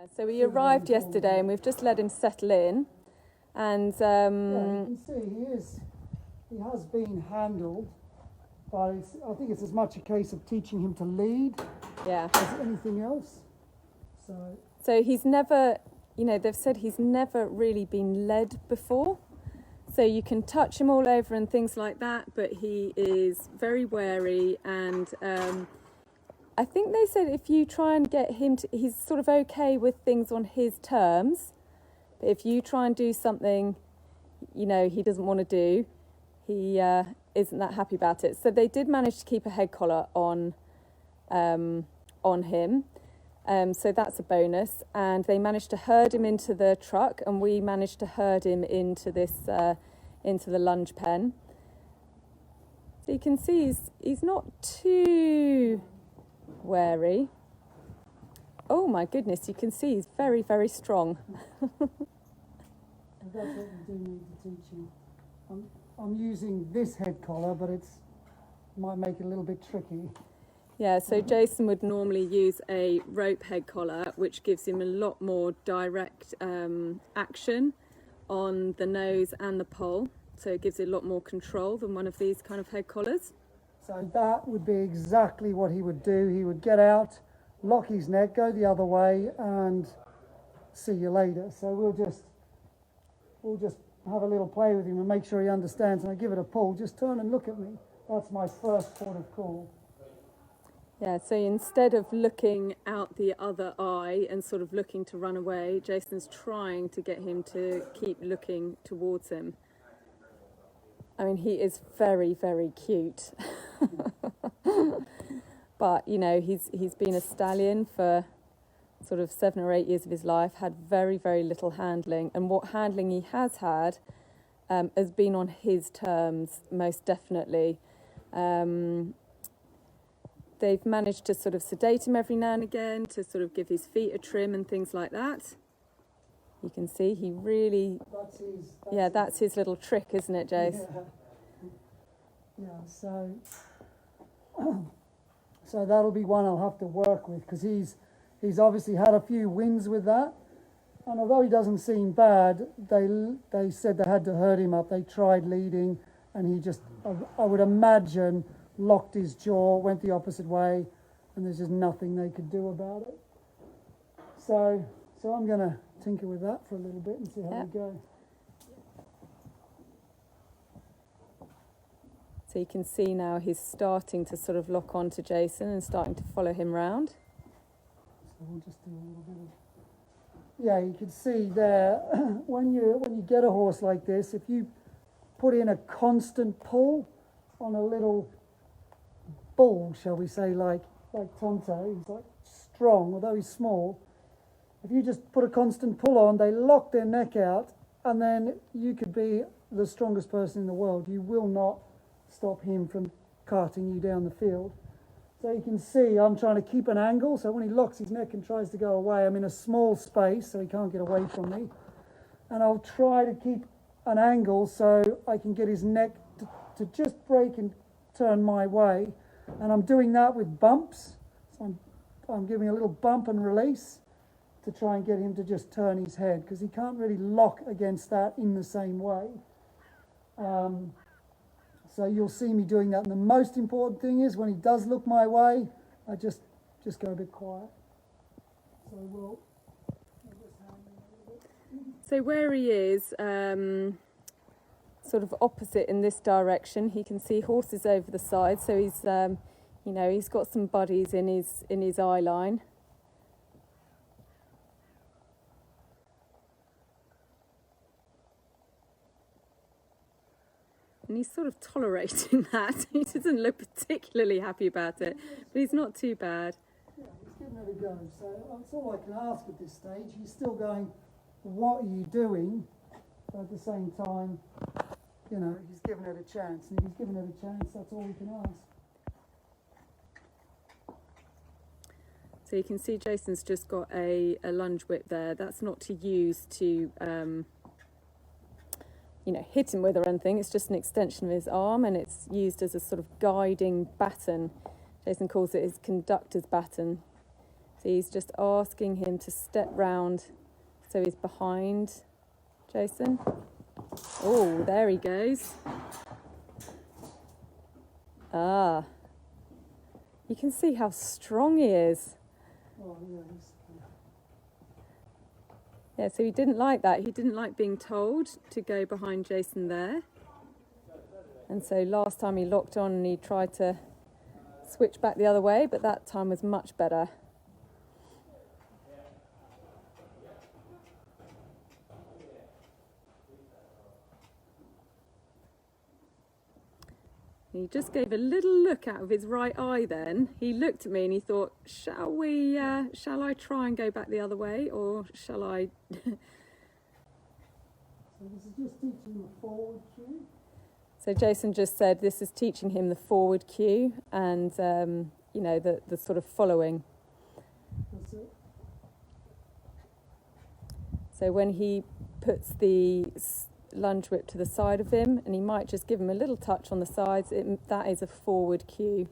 So we arrived yesterday and we've just let him settle in, and yeah, you can see he has been handled, but I think it's as much a case of teaching him to lead as anything else. So he's never, they've said he's never really been led before. So you can touch him all over and things like that, but he is very wary, and I think they said if you try and get him to, he's sort of okay with things on his terms, but if you try and do something, he doesn't want to do, he isn't that happy about it. So they did manage to keep a head collar on him, so that's a bonus. And they managed to herd him into the truck, and we managed to herd him into this into the lunge pen. So you can see he's not too wary. Oh my goodness, you can see he's very, very strong. That's what we do need to teach him. I'm using this head collar, but might make it a little bit tricky. Yeah, so Jason would normally use a rope head collar, which gives him a lot more direct action on the nose and the poll. So it gives it a lot more control than one of these kind of head collars. So that would be exactly what he would do. He would get out, lock his neck, go the other way, and see you later. So we'll just have a little play with him and make sure he understands. And I give it a pull. Just turn and look at me. That's my first port of call. Yeah, so instead of looking out the other eye and sort of looking to run away, Jason's trying to get him to keep looking towards him. I mean, he is very, very cute. But, he's been a stallion for sort of 7 or 8 years of his life, had very, very little handling. And what handling he has had has been on his terms, most definitely. They've managed to sort of sedate him every now and again to sort of give his feet a trim and things like that. You can see he really... That's his little trick, isn't it, Jace? Yeah, so that'll be one I'll have to work with, because he's obviously had a few wins with that. And although he doesn't seem bad, they said they had to herd him up. They tried leading, and he just, I would imagine, locked his jaw, went the opposite way, and there's just nothing they could do about it. So I'm going to tinker with that for a little bit and see how we go. So you can see now he's starting to sort of lock on to Jason and starting to follow him round. So we'll just do a little bit of... Yeah, you can see there, when you get a horse like this, if you put in a constant pull on a little bull, shall we say, like Tonto, he's like strong, although he's small. If you just put a constant pull on, they lock their neck out, and then you could be the strongest person in the world. You will not stop him from carting you down the field. So you can see I'm trying to keep an angle, so when he locks his neck and tries to go away, I'm in a small space, so he can't get away from me. And I'll try to keep an angle so I can get his neck to just break and turn my way. And I'm doing that with bumps. So I'm giving a little bump and release to try and get him to just turn his head, because he can't really lock against that in the same way. So you'll see me doing that. And the most important thing is when he does look my way, I just go a bit quiet. So we'll just hand him a little bit. So where he is, sort of opposite in this direction, he can see horses over the side. So he's, he's got some buddies in his eye line. And he's sort of tolerating that. He doesn't look particularly happy about it, but he's not too bad. Yeah, he's giving it a go. So that's all I can ask at this stage. He's still going, what are you doing? But at the same time, he's giving it a chance. And if he's giving it a chance, that's all we can ask. So you can see Jason's just got a lunge whip there. That's not to use to... hit him with or anything. It's just an extension of his arm, and it's used as a sort of guiding baton. Jason calls it his conductor's baton. So So he's just asking him to step round so he's behind Jason. Oh, there he goes. Ah. You can see how strong he is. Oh, yeah, Yeah, so he didn't like that. He didn't like being told to go behind Jason there. And so last time he locked on and he tried to switch back the other way, but that time was much better. He just gave a little look out of his right eye then. He looked at me and he thought, shall I try and go back the other way, or shall I? So this is just teaching the forward cue. So Jason just said this is teaching him the forward cue and, the sort of following. That's it. So when he puts the lunge whip to the side of him, and he might just give him a little touch on the sides, that is a forward cue.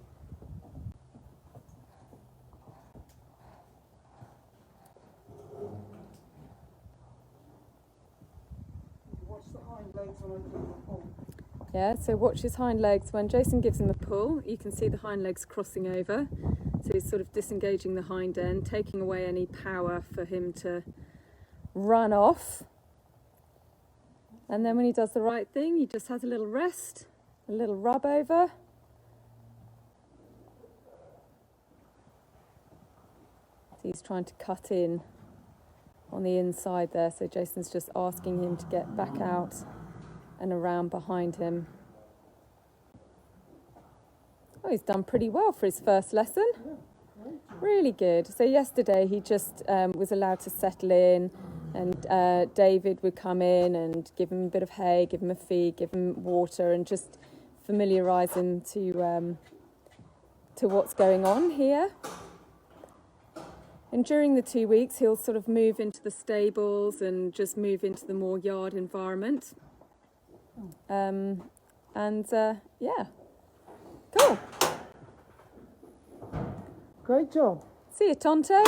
Watch the hind legs when I do the pull. Yeah, so watch his hind legs. When Jason gives him a pull, you can see the hind legs crossing over. So he's sort of disengaging the hind end, taking away any power for him to run off. And then when he does the right thing, he just has a little rest, a little rub over. So he's trying to cut in on the inside there. So Jason's just asking him to get back out and around behind him. Oh, he's done pretty well for his first lesson. Really good. So yesterday he just was allowed to settle in, and David would come in and give him a bit of hay, give him a feed, give him water, and just familiarise him to what's going on here. And during the 2 weeks, he'll sort of move into the stables and just move into the more yard environment. Yeah, cool. Great job. See you, Tonto.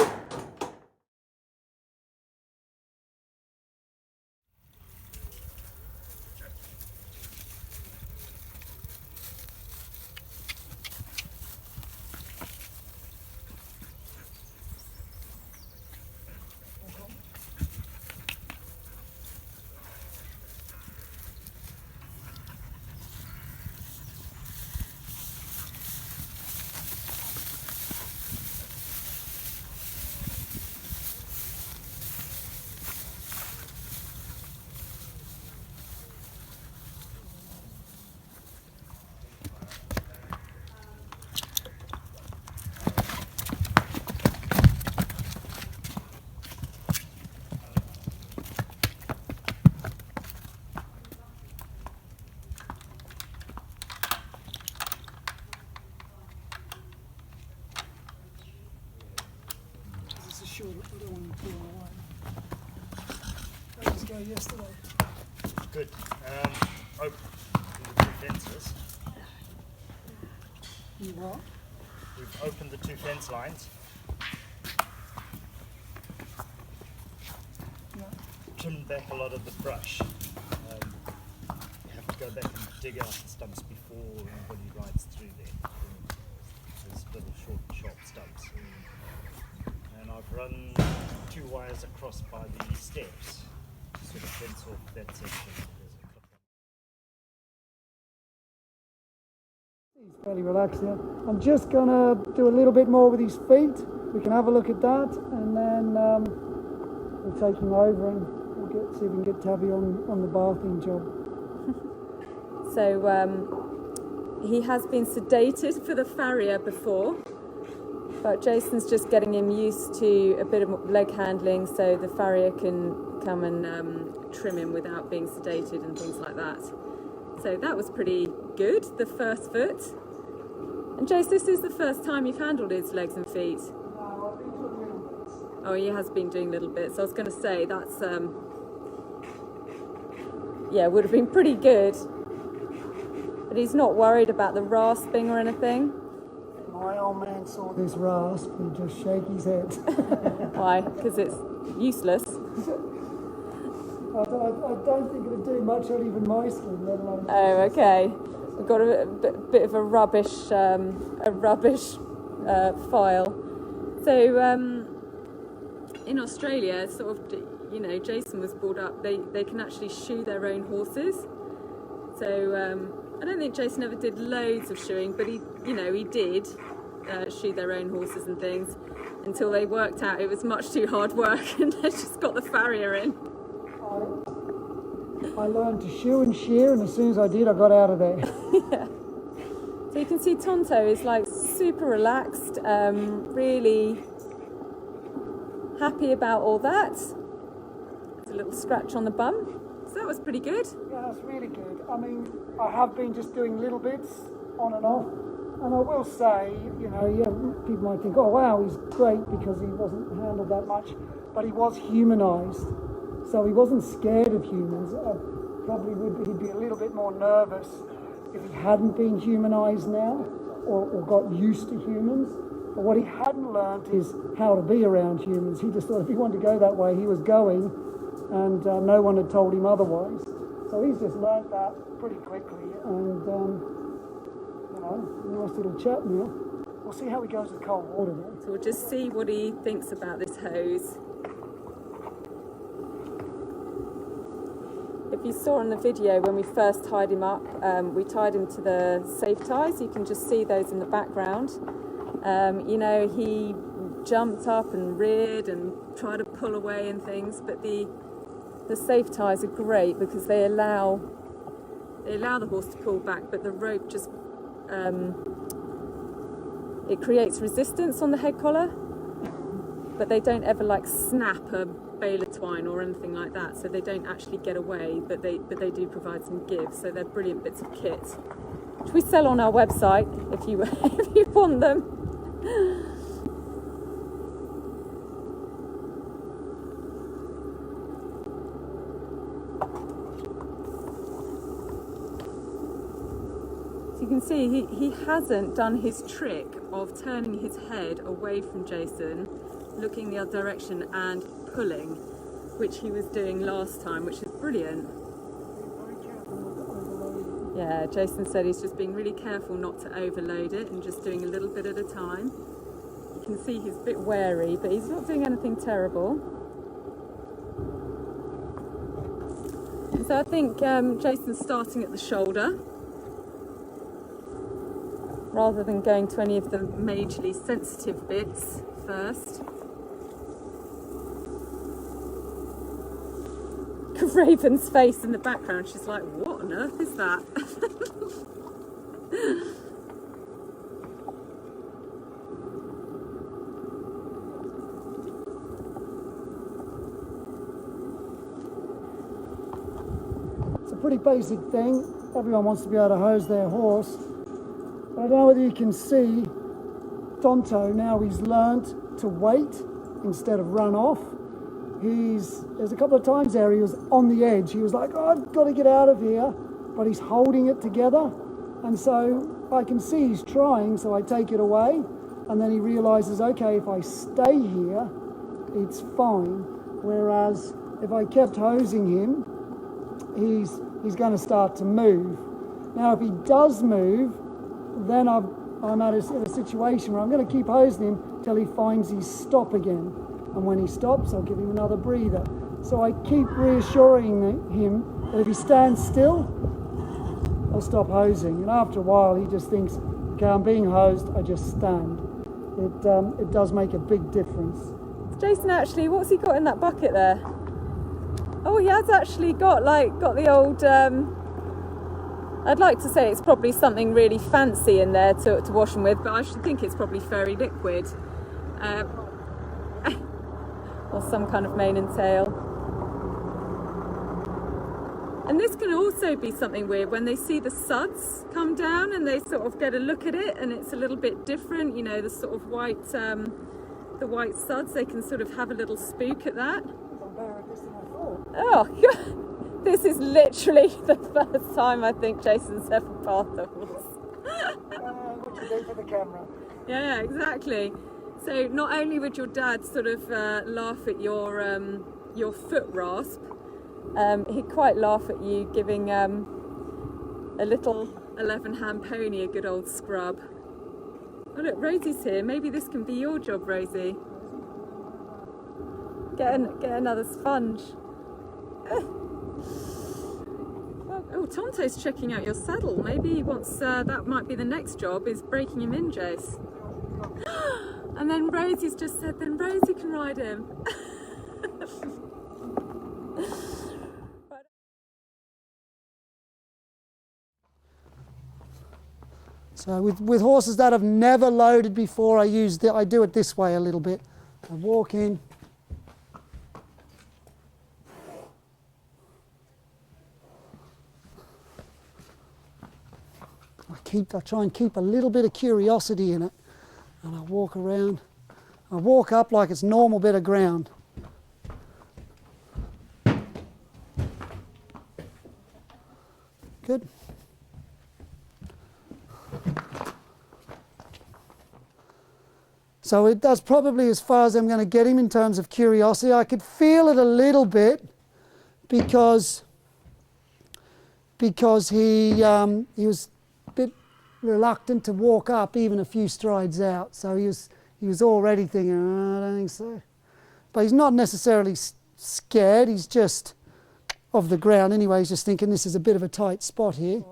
This is short, I don't want to pull away. How did this go yesterday? Good. Open the two fences. You what? We've opened the two fence lines. Yeah. Trimmed back a lot of the brush. You have to go back and dig out the stumps before anybody rides through there. There's little short, sharp stumps. And I've run 2 wires across by the steps to sort of fence off that section. There's a clip on. He's fairly relaxed here. I'm just going to do a little bit more with his feet. We can have a look at that, and then we'll take him over and we'll see if we can get Tabby on the bathing job. So he has been sedated for the farrier before, but Jason's just getting him used to a bit of leg handling so the farrier can come and trim him without being sedated and things like that. So that was pretty good, the first foot. And Jace, this is the first time you've handled his legs and feet. No, I've been doing little bits. Oh, he has been doing little bits. I was going to say that's, would have been pretty good. But he's not worried about the rasping or anything. My old man saw this rasp, he'd just shake his head. Why? Because it's useless. I don't think it'd do much on even my skin, let alone... Oh, okay. We've got a bit of a rubbish file. So in Australia, sort of, you know, Jason was brought up, they can actually shoe their own horses. So I don't think Jason ever did loads of shoeing, but he did shoe their own horses and things until they worked out it was much too hard work and they just got the farrier in. I learned to shoe and shear, and as soon as I did, I got out of there. Yeah. So you can see Tonto is like super relaxed, really happy about all that. There's a little scratch on the bum, so that was pretty good. Yeah, that's really good. I mean, I have been just doing little bits on and off, and I will say, you know, yeah, people might think, oh wow, he's great because he wasn't handled that much, but he was humanised. So he wasn't scared of humans. He'd be a little bit more nervous if he hadn't been humanised now or got used to humans. But what he hadn't learnt is how to be around humans. He just thought if he wanted to go that way, he was going, and no one had told him otherwise. So he's just learnt that pretty quickly, and nice little chap now. We'll see how he goes with cold water though. So we'll just see what he thinks about this hose. If you saw in the video when we first tied him up, we tied him to the safe ties. You can just see those in the background. You know, he jumped up and reared and tried to pull away and things, but the safe ties are great because they allow the horse to pull back, but the rope just it creates resistance on the head collar, but they don't ever like snap a bale of twine or anything like that, so they don't actually get away, but they do provide some give. So they're brilliant bits of kit, which we sell on our website if you if you want them. So you can see he hasn't done his trick of turning his head away from Jason, looking the other direction and pulling, which he was doing last time, which is brilliant. Yeah, Jason said he's just being really careful not to overload it and just doing a little bit at a time. You can see he's a bit wary, but he's not doing anything terrible. So I think Jason's starting at the shoulder rather than going to any of the majorly sensitive bits first. Raven's face in the background, she's like, what on earth is that? It's a pretty basic thing. Everyone wants to be able to hose their horse. But I don't know whether you can see Tonto, now he's learnt to wait instead of run off. There's a couple of times there he was on the edge. He was like, oh, I've got to get out of here, but he's holding it together. And so I can see he's trying, so I take it away. And then he realizes, okay, if I stay here, it's fine. Whereas if I kept hosing him, he's going to start to move. Now, if he does move, then I'm at a situation where I'm going to keep hosing him till he finds his stop again. And when he stops, I'll give him another breather. So I keep reassuring him that if he stands still, I'll stop hosing. And after a while, he just thinks, okay, I'm being hosed, I just stand. It does make a big difference. Jason, actually, what's he got in that bucket there? Oh, he has actually got the old... I'd like to say it's probably something really fancy in there to wash them with, but I should think it's probably fairy liquid. Or some kind of mane and tail. And this can also be something weird when they see the suds come down and they sort of get a look at it, and it's a little bit different, you know, the sort of white suds, they can sort of have a little spook at that. Oh, this is literally the first time I think Jason's ever bathed a horse. What you do for the camera? Yeah, exactly. So not only would your dad sort of laugh at your foot rasp, he'd quite laugh at you giving a little 11-hand pony a good old scrub. Oh look, Rosie's here. Maybe this can be your job, Rosie. Get another sponge. Oh, Tonto's checking out your saddle. Maybe he wants, that might be the next job, is breaking him in, Jace. And then Rosie's just said, then Rosie can ride him. So with horses that I've never loaded before, I do it this way a little bit. I walk in. I try and keep a little bit of curiosity in it, and I walk around. I walk up like it's a normal bit of ground. Good. So that's probably as far as I'm going to get him in terms of curiosity. I could feel it a little bit because he was a bit reluctant to walk up even a few strides out. So he was already thinking, oh, I don't think so. But he's not necessarily scared. He's just of the ground anyway. He's just thinking this is a bit of a tight spot here.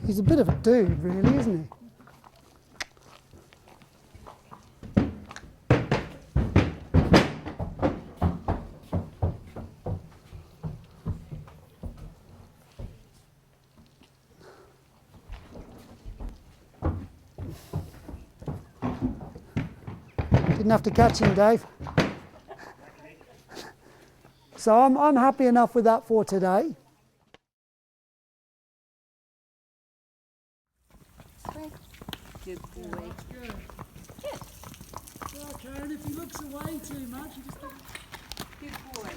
He's a bit of a dude, really, isn't he? Didn't have to catch him, Dave. So I'm happy enough with that for today. Good boy. Good. Good. Well, Karen, if he looks away too much, you just Good boy.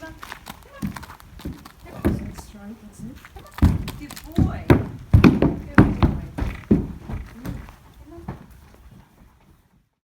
that's straight, that's it. Good boy.